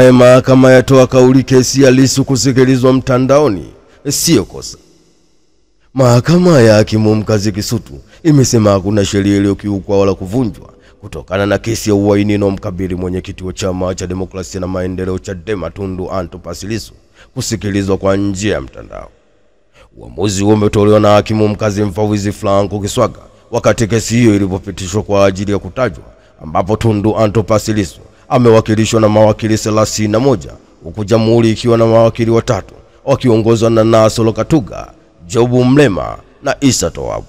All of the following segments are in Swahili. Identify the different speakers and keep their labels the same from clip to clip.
Speaker 1: Mahakama yatoa kauli kesi ya Lissu kusikilizwa mtandaoni sio kosa. Mahakama ya hakimu mkazi Kisutu imesema hakuna sheria iliyokiukwa wala kuvunjwa kutokana na kesi ya uhaini inayomkabili mwenyekiti wa Chama cha Demokrasia na Maendeleo Chadema Tundu Antipas Lissu kusikilizwa kwa njia ya mtandao. Uamuzi huo umetolewa na hakimu mkazi mfawidhi Franco Kiswaga wakati kesi hiyo ilipopitishwa kwa ajili ya kutajwa, ambapo Tundu Antipas Lissu amewakilishwa na mawakili 31 huku jamhuri ikiwa na mawakili watatu wakiongozwa na Nasolo Katuga, Jobu Mlema na Isa Towabu.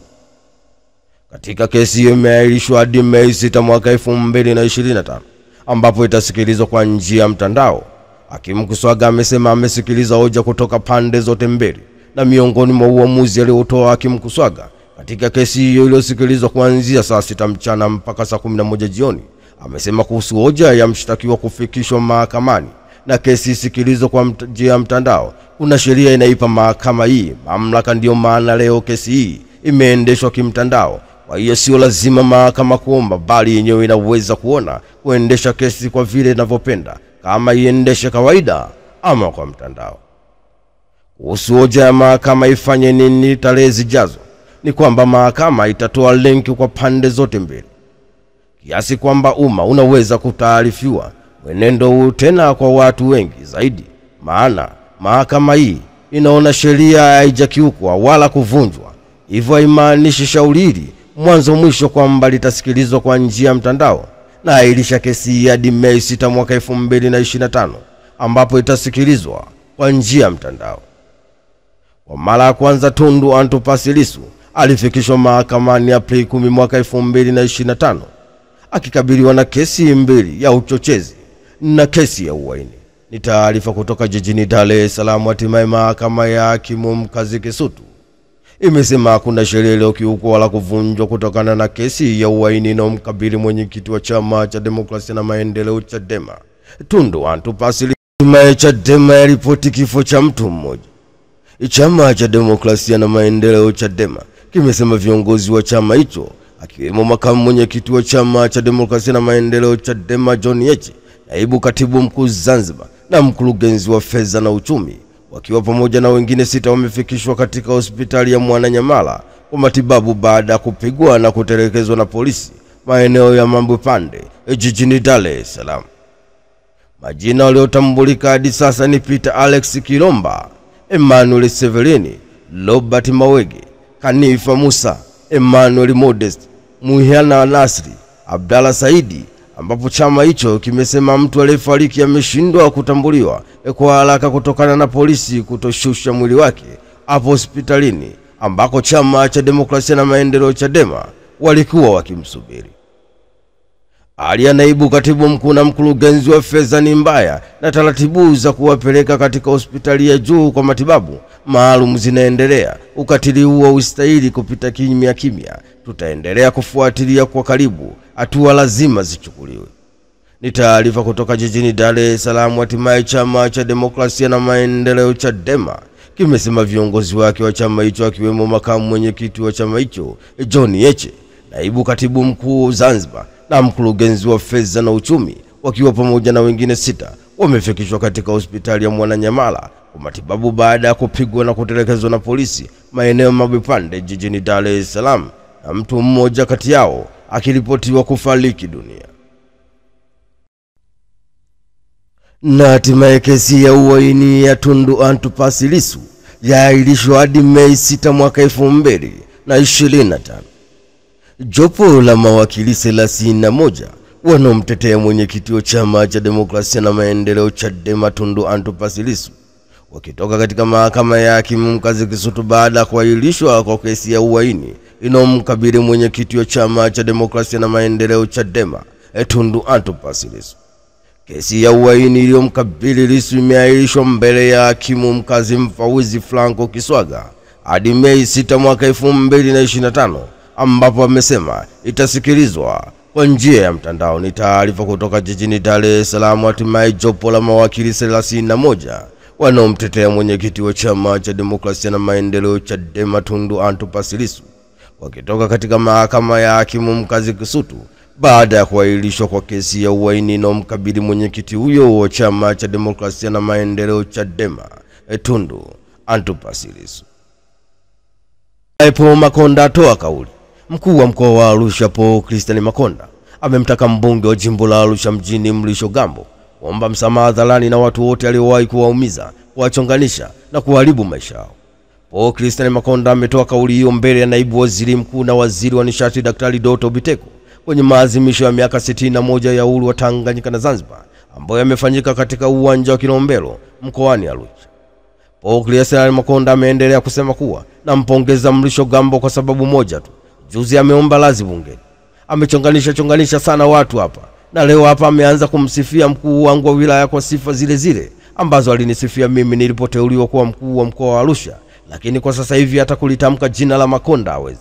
Speaker 1: Katika kesi hiyo imeahirishwa hadi Mei 6 mwaka 2025 ambapo itasikilizwa kwa njia ya mtandao. Hakimu Kiswaga amesema amesikiliza hoja kutoka pande zote mbili, na miongoni mwa uamuzi aliotoa hakimu Kiswaga katika kesi hiyo iliyosikilizwa kuanzia saa 6 mchana mpaka saa 11 jioni, amesema kuhusu hoja ya mshtakiwa kufikishwa mahakamani na kesi isikilizwe kwa njia ya mtandao, kuna sheria inaipa mahakama hii mamlaka. Ndio maana leo kesi hii imeendeshwa kimtandao. Kwa hiyo sio lazima mahakama kuomba, bali yenyewe inaweza kuendesha kesi kwa vile inavyopenda, kama iendeshe kawaida ama kwa mtandao. Kuhusu hoja ya mahakama ifanye nini tarehe zijazo, ni kwamba mahakama itatoa linki kwa pande zote mbili, kiasi kwamba umma unaweza kutaarifiwa mwenendo huu tena kwa watu wengi zaidi, maana mahakama hii inaona sheria haijakiukwa wala kuvunjwa. Hivyo haimaanishi shauri hili mwanzo mwisho kwamba litasikilizwa kwa njia ya mtandao, na ailisha kesi hadi Mei 6 mwaka 2025 ambapo itasikilizwa kwa njia ya mtandao. Kwa mara ya kwanza Tundu Antipas Lissu alifikishwa mahakamani Aprili 10 mwaka 2025 akikabiliwa na kesi mbili ya uchochezi na kesi ya uhaini. Ni taarifa kutoka jijini Dar es Salaam. Hatimaye mahakama ya hakimu mkazi Kisutu imesema hakuna sheria iliyokiukwa wala kuvunjwa kutokana na kesi ya uhaini inayomkabili mwenyekiti wa Chama cha Demokrasia na Maendeleo Chadema Tundu Antipas Lissu. Chadema iliripoti kifo cha mtu mmoja. Chama cha Demokrasia na Maendeleo Chadema kimesema viongozi wa chama hicho akiwemo makamu mwenyekiti wa Chama cha Demokrasia na Maendeleo Chadema John Heche, naibu katibu mkuu Zanzibar na mkurugenzi wa fedha na uchumi, wakiwa pamoja na wengine 6 wamefikishwa katika hospitali ya Mwananyamala kwa matibabu baada ya kupigwa na kutelekezwa na polisi maeneo ya Mambwepande jijini Dar es Salaam. Majina waliotambulika hadi sasa ni Peter Alex Kilomba, Emmanuel Severini, Robert Mawege, Kanifa Musa, Emmanuel Modest, Muhiana Nasri, Abdalla Saidi, ambapo chama hicho kimesema mtu aliyefariki ameshindwa kutambuliwa kwa haraka kutokana na polisi kutoshusha mwili wake hapo hospitalini ambako Chama cha Demokrasia na Maendeleo Chadema walikuwa wakimsubiri. Hali ya naibu katibu mkuu na mkurugenzi wa fedha ni mbaya, na taratibu za kuwapeleka katika hospitali ya juu kwa matibabu maalum zinaendelea. Ukatili huo ustahili kupita kimya. Tutaendelea kufuatilia kwa karibu, hatua lazima zichukuliwe. Ni taarifa kutoka jijini Dar es Salaam. Hatimaye Chama cha Demokrasia na Maendeleo Chadema kimesema viongozi wake wa chama hicho akiwemo makamu mwenyekiti wa chama hicho John Heche, naibu katibu mkuu Zanzibar na mkurugenzi wa fedha na uchumi, wakiwa pamoja na wengine 6 wamefikishwa katika hospitali ya Mwananyamala kwa matibabu baada ya kupigwa na kutelekezwa na polisi maeneo Mambwepande jijini Dar es Salaam, na mtu mmoja kati yao akiripotiwa kufariki dunia. Na hatimaye kesi ya uhaini ya Tundu Antipas Lissu yaahirishwa hadi Mei 6 mwaka 2025. Jopo la mawakili 31 wanaomtetea mwenyekiti wa Chama cha Demokrasia na Maendeleo Chadema Tundu Antipas Lissu wakitoka katika mahakama ya hakimu mkazi Kisutu baada ya kuahirishwa kwa kesi ya uhaini inayomkabili mwenyekiti wa Chama cha Demokrasia na Maendeleo Chadema Tundu Antipas Lissu. Kesi ya uhaini iliyomkabili Lissu imeahirishwa mbele ya hakimu mkazi mfawidhi Franco Kiswaga hadi Mei 6 mwaka 2025 ambapo amesema itasikilizwa kwa njia ya mtandao. Ni taarifa kutoka jijini Dar es Salaam. Hatimaye jopo la mawakili 31 wanaomtetea mwenyekiti wa Chama cha Demokrasia na Maendeleo Chadema Tundu Antipas Lissu wakitoka katika mahakama ya hakimu mkazi Kisutu baada ya kuahirishwa kwa kesi ya uhaini inayomkabili mwenyekiti huyo wa Chama cha Demokrasia na Maendeleo Chadema, Tundu Antipas Lissu. Paul Makonda atoa kauli. Mkuu wa mkoa wa Arusha Paul Christian Makonda amemtaka mbunge wa jimbo la Arusha mjini Mrisho Gambo kuomba msamaha hadharani na watu wote aliowahi kuwaumiza, kuwachonganisha na kuharibu maisha yao. Paul Christian Makonda ametoa kauli hiyo mbele ya naibu waziri mkuu na waziri wa nishati Daktari Doto Biteko kwenye maadhimisho ya miaka 61 ya uhuru wa Tanganyika na Zanzibar ambayo yamefanyika katika uwanja wa Kilombero mkoani Arusha. Paul Christian Makonda ameendelea kusema kuwa nampongeza Mrisho Gambo kwa sababu moja tu. Juzi ameomba radhi bungeni. Amechonganisha sana watu hapa, na leo hapa ameanza kumsifia mkuu wangu wa wilaya kwa sifa zile zile ambazo alinisifia mimi nilipoteuliwa kuwa mkuu wa mkoa wa Arusha, lakini kwa sasa hivi hata kulitamka jina la Makonda hawezi.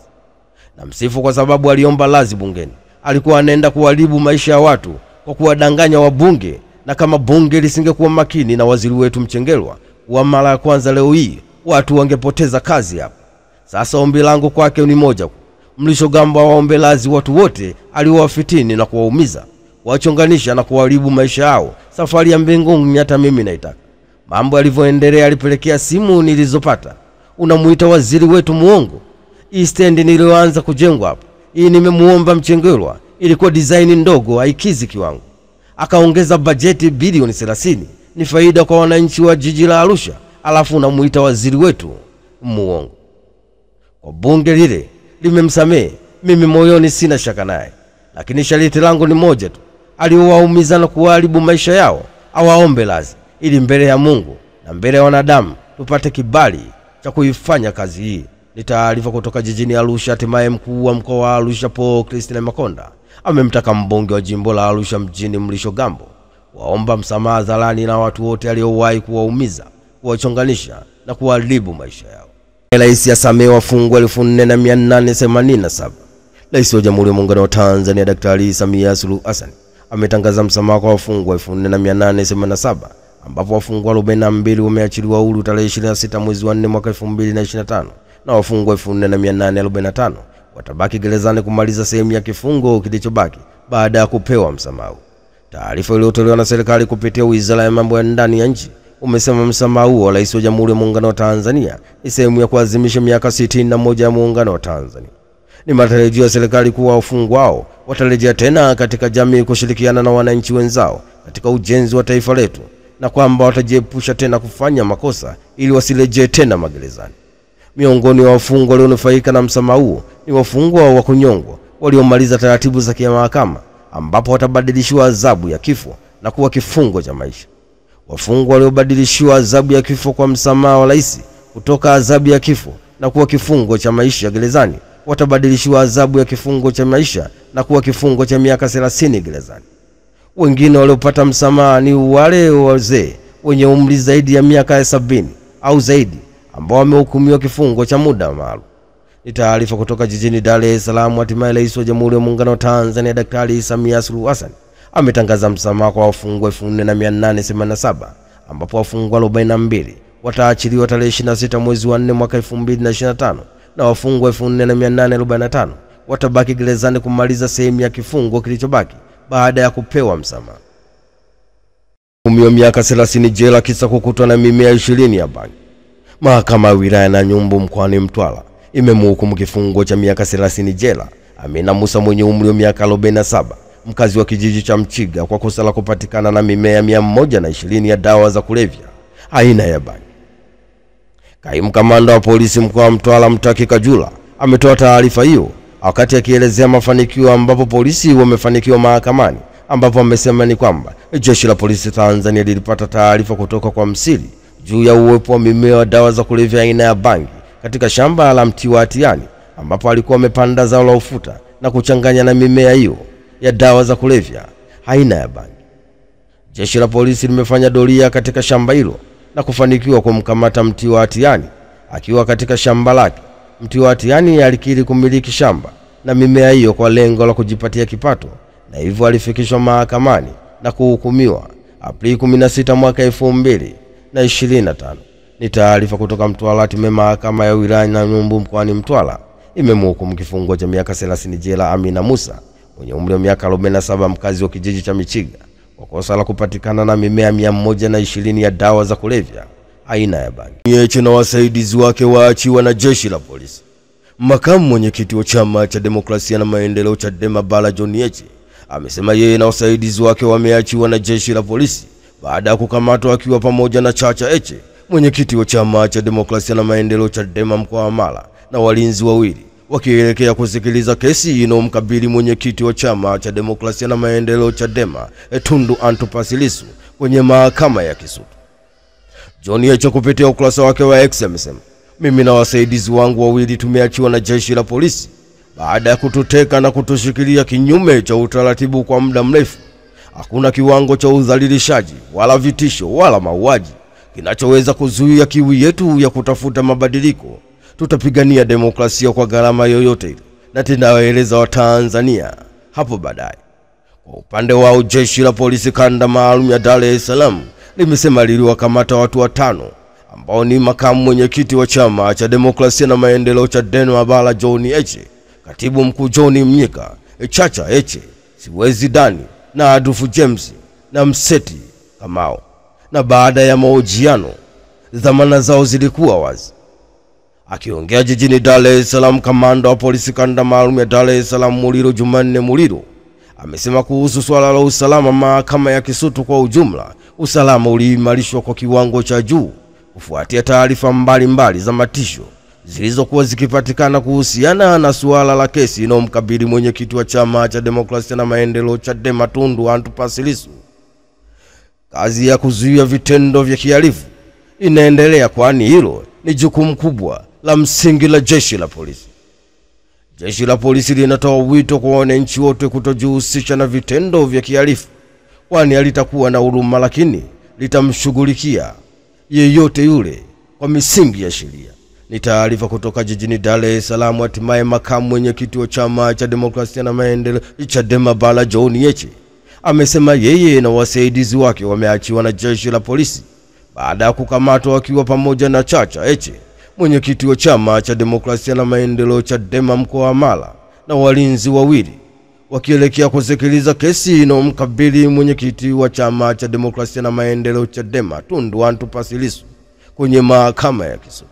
Speaker 1: Na msifu kwa sababu aliomba radhi bungeni. Alikuwa anaenda kuharibu maisha ya watu kwa kuwadanganya wabunge, na kama bunge lisingekuwa makini na waziri wetu Mchengerwa wa mara ya kwanza, leo hii watu wangepoteza kazi hapa. Sasa ombi langu kwake ni moja. Mrisho Gambo awaombe radhi watu wote aliowafitini na kuwaumiza, kuwachonganisha na kuharibu maisha yao. Safari ya mbinguni hata mimi naitaka. Mambo yalivyoendelea alipelekea simu nilizopata. Unamuita waziri wetu muongo. Hii stand nilioanza kujengwa hapa, hii nimemuomba Mchengerwa, ilikuwa design ndogo haikizi kiwango. Akaongeza bajeti bilioni 30, ni faida kwa wananchi wa jiji la Arusha, alafu unamuita waziri wetu muongo. Kwa bunge lile limemsamehe, mimi moyoni sina shaka naye, lakini sharti langu ni moja tu. Aliowaumiza na kuharibu maisha yao awaombe radhi, ili mbele ya Mungu na mbele ya wanadamu tupate kibali cha kuifanya kazi hii. Ni taarifa kutoka jijini Arusha. Hatimaye mkuu wa mkoa wa Arusha Paul Christian Makonda amemtaka mbunge wa jimbo la Arusha mjini Mrisho Gambo waomba msamaha hadharani na watu wote aliowahi kuwaumiza, kuwachonganisha na kuharibu maisha yao. Rais asamehe wafungwa 4887. Rais wa Jamhuri ya Muungano wa Tanzania Daktari Samia Suluhu Hassan ametangaza msamaha kwa wafungwa 4887 ambapo wafungwa 42 wameachiliwa huru tarehe 26 mwezi wa 4 mwaka 2025 na wafungwa 4845 watabaki gerezani kumaliza sehemu ya kifungo kilichobaki baada ya kupewa msamaha. Taarifa iliyotolewa na serikali kupitia Wizara ya Mambo ya Ndani ya Nchi umesema msamaha huo wa Rais wa Jamhuri ya Muungano wa Tanzania ni sehemu ya kuadhimisha miaka 61 ya Muungano wa Tanzania. Ni matarajio ya serikali kuwa wafungwa hao watarejea tena katika jamii kushirikiana na wananchi wenzao katika ujenzi wa taifa letu, na kwamba watajiepusha tena kufanya makosa ili wasirejee tena magerezani. Miongoni wa wafungwa walionufaika na msamaha huo ni wafungwa wa kunyongwa waliomaliza taratibu za kimahakama, ambapo watabadilishiwa adhabu ya kifo na kuwa kifungo cha maisha. Wafungwa waliobadilishiwa adhabu ya kifo kwa msamaha wa rais kutoka adhabu ya kifo na kuwa kifungo cha maisha gerezani watabadilishiwa adhabu ya kifungo cha maisha na kuwa kifungo cha miaka 30 gerezani. Wengine waliopata msamaha ni wale wazee wenye umri zaidi ya miaka 70 au zaidi ambao wamehukumiwa kifungo cha muda maalum. Ni taarifa kutoka jijini Dar es Salaam. Hatimaye Rais wa Jamhuri ya Muungano wa Tanzania Daktari Samia Suluhu Hassan ametangaza msamaha kwa wafungwa 4887 ambapo wafungwa 42 wataachiliwa tarehe 26 mwezi wa 4 mwaka 2025 na wafungwa 4845 watabaki gerezani kumaliza sehemu ya kifungo kilichobaki baada ya kupewa msamaha. Hukumiwa miaka 30 jela kisa kukutwa na mimea 20 ya bangi. Mahakama ya wilaya na Nyumbu mkoani Mtwara imemhukumu kifungo cha miaka 30 jela Amina Musa mwenye umri wa miaka 47, mkazi wa kijiji cha Mchiga, kwa kosa la kupatikana na mimea 120 ya dawa za kulevya aina ya bangi. Kaimu kamanda wa polisi mkoa wa Mtwara Mtaki Kajula ametoa taarifa hiyo wakati akielezea mafanikio ambapo polisi wamefanikiwa mahakamani, ambapo amesema ni kwamba jeshi la polisi Tanzania lilipata taarifa kutoka kwa msiri juu ya uwepo wa mimea ya dawa za kulevya aina ya bangi katika shamba la Mtiwa Atiani, ambapo alikuwa amepanda zao la ufuta na kuchanganya na mimea hiyo ya dawa za kulevya aina ya bangi. Jeshi la polisi limefanya doria katika shamba hilo na kufanikiwa kumkamata Mtiwa Atiani akiwa katika shamba lake. Mtiwa Atiani alikiri kumiliki shamba na mimea hiyo kwa lengo la kujipatia kipato, na hivyo alifikishwa mahakamani na kuhukumiwa Aprili 16 mwaka 2025. Ni taarifa kutoka Mtwara. Hatimaye mahakama ya wilaya na Nyumbu mkoani Mtwara imemhukumu kifungo cha miaka 30 jela Amina Musa mwenye umri wa miaka 47, mkazi wa kijiji cha Michiga, kwa kosa la kupatikana na mimea 120 ya dawa za kulevya aina ya bangi. Heche na wasaidizi wake waachiwa na jeshi la polisi. Makamu mwenyekiti wa Chama cha Demokrasia na Maendeleo Chadema Bara John Heche amesema yeye na wasaidizi wake wameachiwa na jeshi la polisi baada ya kukamatwa akiwa pamoja na Chacha Heche, mwenyekiti wa Chama cha Demokrasia na Maendeleo Chadema mkoa wa Mara, na walinzi wawili wakielekea kusikiliza kesi inomkabili mwenyekiti wa Chama cha Demokrasia na Maendeleo Chadema Tundu Antipas Lissu kwenye mahakama ya Kisutu. John Heche kupitia ukurasa wake wa X amesema, mimi na wasaidizi wangu wawili tumeachiwa na jeshi la polisi baada ya kututeka na kutushikilia kinyume cha utaratibu kwa muda mrefu. Hakuna kiwango cha udhalilishaji wala vitisho wala mauaji kinachoweza kuzuia kiu yetu ya kutafuta mabadiliko. Tutapigania demokrasia kwa gharama yoyote ile, na tunawaeleza Watanzania hapo baadaye. Kwa upande wao, jeshi la polisi kanda maalum ya Dar es Salaam limesema liliwakamata watu 5 ambao ni makamu mwenyekiti wa Chama cha Demokrasia na Maendeleo Chadema Bara John Heche, katibu mkuu John Mnyika, Chacha Heche, Siwezi Dani na Adolfu James na Mseti Kamau. Na baada ya mahojiano, dhamana zao zilikuwa wazi. Akiongea jijini Dar es Salaam, kamanda wa polisi kanda maalum ya Dar es Salaam Muliro Jumanne Muliro amesema kuhusu swala la usalama mahakama ya Kisutu kwa ujumla, usalama uliimarishwa kwa kiwango cha juu kufuatia taarifa mbalimbali za matisho zilizokuwa zikipatikana kuhusiana na suala la kesi inomkabili mwenyekiti wa Chama cha Demokrasia na Maendeleo Chadema Tundu Antipas Lissu. Kazi ya kuzuia vitendo vya kihalifu inaendelea, kwani hilo ni jukumu kubwa la msingi la jeshi la polisi. Jeshi la polisi linatoa wito kwa wananchi wote kutojihusisha na vitendo vya kihalifu, kwani halitakuwa na huruma, lakini litamshughulikia yeyote yule kwa misingi ya sheria. Ni taarifa kutoka jijini Dar es Salaam. Hatimaye makamu mwenyekiti wa Chama cha Demokrasia na Maendeleo Chadema Bara John Heche amesema yeye na wasaidizi wake wameachiwa na jeshi la polisi baada ya kukamatwa wakiwa pamoja na Chacha Heche, mwenyekiti wa Chama cha Demokrasia na Maendeleo Chadema mkoa wa Mara, na walinzi wawili wakielekea kusikiliza kesi inomkabili mwenyekiti wa Chama cha Demokrasia na Maendeleo Chadema Tundu Antipas Lissu kwenye mahakama ya Kisutu.